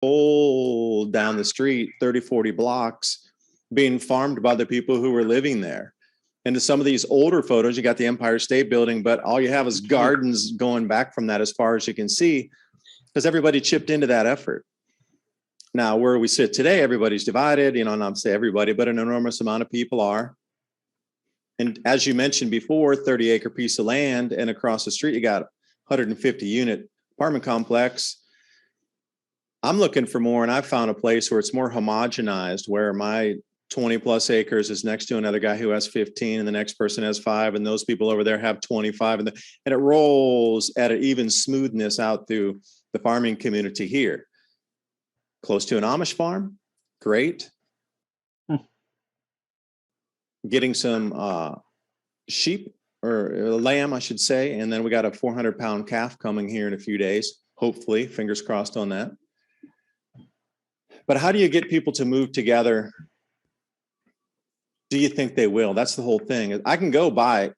whole down the street, 30, 40 blocks being farmed by the people who were living there. And to some of these older photos, you got the Empire State Building, but all you have is gardens going back from that as far as you can see, because everybody chipped into that effort. Now, where we sit today, everybody's divided, not say everybody, but an enormous amount of people are. And as you mentioned before, 30-acre piece of land, and across the street, you got 150-unit apartment complex. I'm looking for more, and I found a place where it's more homogenized, where my 20 plus acres is next to another guy who has 15, and the next person has 5, and those people over there have 25, and it rolls at an even smoothness out through the farming community here. Close to an Amish farm, great. Getting some sheep or lamb, I should say, and then we got a 400-pound calf coming here in a few days, hopefully, fingers crossed on that. But how do you get people to move together? Do you think they will? That's the whole thing. I can go buy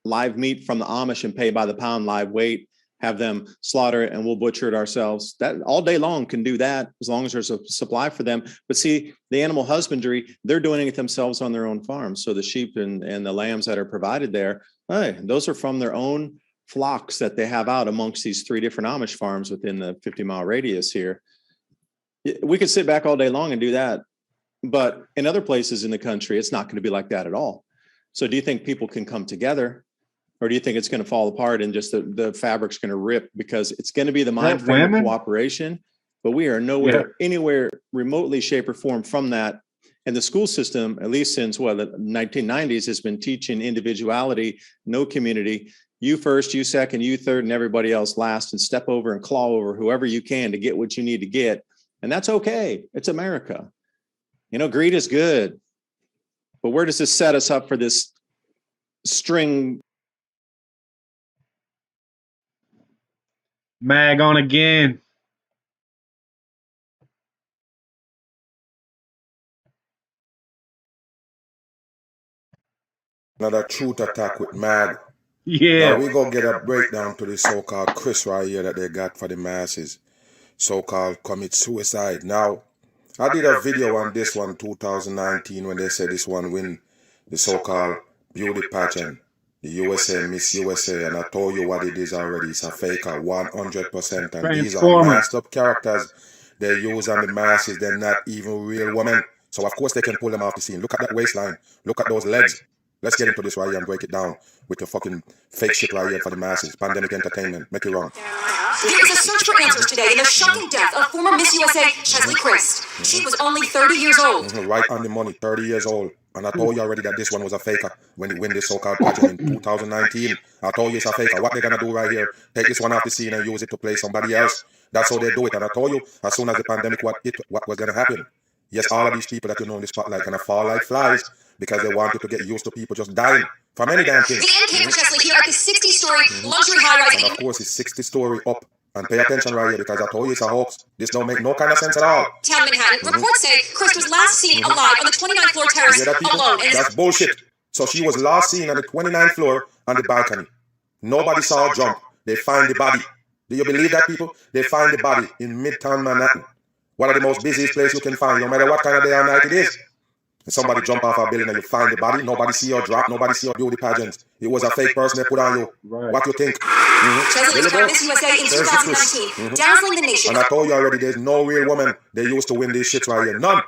live meat from the Amish and pay by the pound live weight, have them slaughter it, and we'll butcher it ourselves. That all day long can do that as long as there's a supply for them. But see, the animal husbandry, they're doing it themselves on their own farms. So the sheep and the lambs that are provided there, hey, those are from their own flocks that they have out amongst these 3 different Amish farms within the 50-mile radius here. We could sit back all day long and do that. But in other places in the country, it's not going to be like that at all. So do you think people can come together? Or do you think it's going to fall apart and just the fabric's going to rip? Because it's going to be the mind frame of cooperation, but we are nowhere, anywhere remotely, shape, or form from that. And the school system, at least since the 1990s, has been teaching individuality, no community. You first, you second, you third, and everybody else last, and step over and claw over whoever you can to get what you need to get. And that's okay. It's America. Greed is good. But where does this set us up for this string? Mag on again. Another truth attack with Mag. Yeah. Now we go get a breakdown to the so-called Chris right here that they got for the masses. So-called commit suicide. Now, I did a video on this one 2019 when they said this one win the so-called beauty pageant. The USA, Miss USA, and I told you what it is already. It's a faker, 100%. And these are masked up characters they use on the masses. They're not even real women. So, of course, they can pull them off the scene. Look at that waistline. Look at those legs. Let's get into this right here and break it down with your fucking fake shit right here for the masses. Pandemic entertainment. Make it wrong. There is a search for answers today in the shocking death of former Miss USA, Chesley Christ. She was only 30 years old. Right on the money, 30 years old. And I told you already that this one was a faker when it win this so-called pageant in 2019. I told you it's a faker. What they're going to do right here, take this one off the scene and use it to play somebody else. That's how they do it. And I told you, as soon as the pandemic what was going to happen. Yes, all of these people that you know in the spotlight going to fall like flies because they wanted to get used to people just dying from any damn thing. The end came for Chesley here at the 60-story luxury high-rise. And of course, it's 60-story up. And pay attention right here because I told you it's a hoax. This don't make no kind of sense at all. Town Manhattan. Reports say Chris was last seen alive on the 29th floor terrace alone. That's bullshit. So she was last seen on the 29th floor on the balcony. Nobody saw her jump. They find the body. Do you believe that, people? They find the body in Midtown Manhattan. One of the most busiest places you can find, no matter what kind of day or night it is. And somebody jump off a building and you find the body. Nobody see her drop. Nobody see her beauty pageant. It was a fake person they put on you. Right. What you think? Chesley was crowned Miss USA in 2019, dazzling the nation. And I told you already, there's no real woman they used to win these shits right here. None.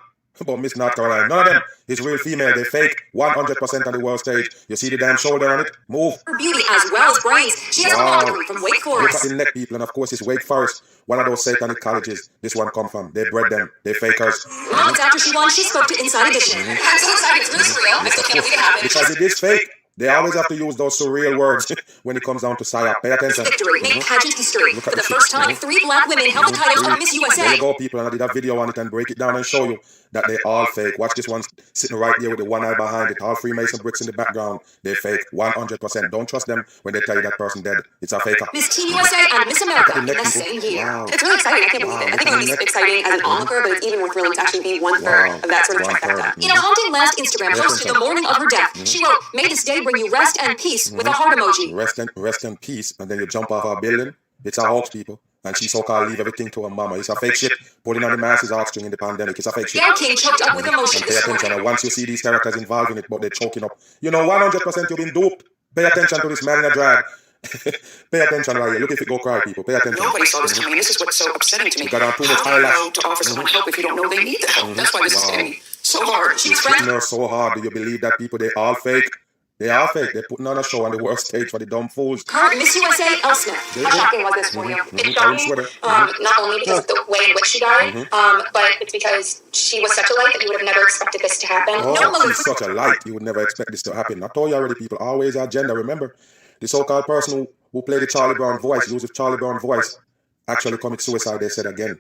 But Miss North Carolina, none of them is real female. They fake 100% on the world stage. You see the damn shoulder on it? Move. Her beauty as well as brains. She has a law degree from Wake Forest. Look at the neck, people, and of course it's Wake Forest. One of those satanic colleges this one come from. They bred them. They fakers. Months after she won, she spoke to Inside Edition. I'm so excited. It's really surreal. I still can't believe it happened. Because it is fake. They always have to use those surreal words when it comes down to psyop. Pay attention. Victory made pageant history. For the first time, 3 black women held the title of Miss USA. There you go, people, and I did a video on it and break it down and show you that they all fake. Watch this one sitting right here with the one eye behind it. All Freemason bricks in the background. They fake 100%. Don't trust them when they tell you that person dead. It's a faker. Miss Teen USA and Miss America in the same year. Wow. It's really exciting. I can't believe it. I think it would be exciting as an onlooker, but it's even more thrilling to actually be one-third of that sort of trifecta. In a haunting last Instagram post the morning of her death, she wrote, "May this day bring you rest and peace," with a heart emoji. Rest and peace, and then you jump off our building. It's a hoax, people. And she so-called leave everything to her mama. It's a fake shit. Pulling on the masses heartstring in the pandemic. It's a fake shit. Gail King choked up with emotion And pay this attention. morning. And once you see these characters involved in it, but they're choking up, you know 100% you've been duped. Pay attention to this man in a drag. Pay attention right here. Look if it go cry, people. Pay attention. Nobody saw this coming. This is what's so upsetting to me. You got on too much How do you eyelash. know to offer someone help if you don't know they need the help? That's why this is hitting me so hard. She was It's hitting friends. her so hard. Do you believe that people, they all fake? They are fake. They're putting on a show on the worst stage for the dumb fools. Current Miss USA, Elle Smith. How shocking was this for you? It's Orange shocking, sweater. not only because of the way in which she died, but it's because she was such a light that you would have never expected this to happen. Oh, she's such a light. You would never expect this to happen. I told you already, people. Always agenda. Remember, the so-called person who played the Charlie Brown voice, used the Charlie Brown voice, actually commit suicide, they said again.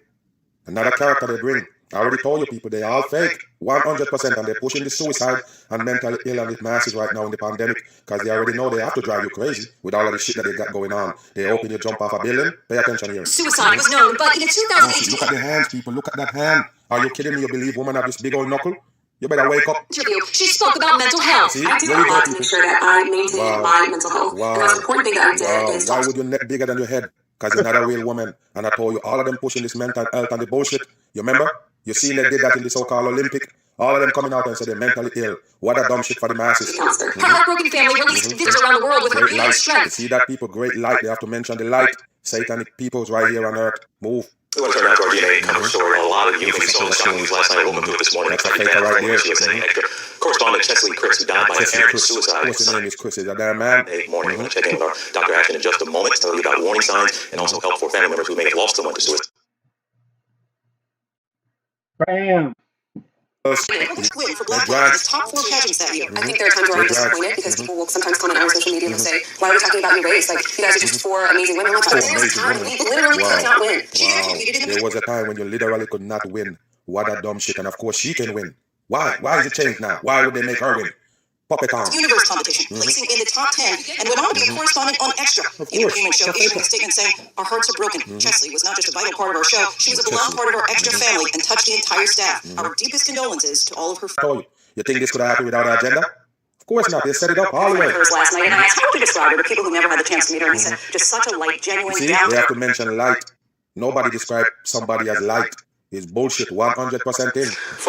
Another character they bring. I already told you, people, they all fake. 100%. And they're pushing the suicide and mentally ill and the masses right now in the pandemic because they already know they have to drive you crazy with all of the shit that they got going on. They hoping you jump off a building. Pay attention here. Suicide was known, but in a 2018 Look at the hands, people. Look at that hand. Are you kidding me? You believe women have this big old knuckle? You better wake up. interview, she spoke about mental health. See? I did There you go, want to people. make sure that I maintain Wow. my mental health. Wow. The most important thing that I did is Why talk would your neck bigger than your head? Because you're not a real woman. And I told you, all of them pushing this mental health and the bullshit. You remember? You seen they did that in the so-called Olympic. All of them coming out and say they're mentally ill. What a dumb shit for the masses. counselor. Her heartbroken family released videos around the world with her Great beauty and light. You strength. see that, people? Great light. They have to mention the light. Satanic peoples right here on earth. Move. We want to turn out to our DNA cover story. A lot of you maybe saw the shocking news last night. We'll go through it this morning. That's a faker right there. Extra correspondent Chesley Chris, who died by apparent suicide. What's his name is Chris? Is that damn man? Hey, morning. We're going to check in with our Dr. Ashton in just a moment to tell you about warning signs and also help for family members who may have lost someone to suicide. Bam. Win for Black Lives in the top 4 pageants that year. I think there are times where I'm disappointed because people will sometimes comment on our social media and they'll say, why are we talking about your race? Like, you guys are just 4 amazing women. Like, there was a time we literally could not win. She competed in the There was a time when you literally could not win. What a dumb shit. And of course she can win. Why? Why is it changed now? Why would they make her win? Puppet on. Universe competition, placing in the top 10, and went on to be a correspondent on Extra. The entertainment show issuing a statement saying, our hearts are broken. Chesley was not just a vital part of our show, she was a beloved part of our Extra family and touched the entire staff. Our deepest condolences to all of her I told you. You think this could have happened without an agenda? Of course not. They set it up all the way. hers last night, and I asked how would you describe her to people who never had the chance to meet her, and he said, just such a light, genuine, See, down they have to mention light. Nobody describe somebody as light. It's bullshit. 100% in.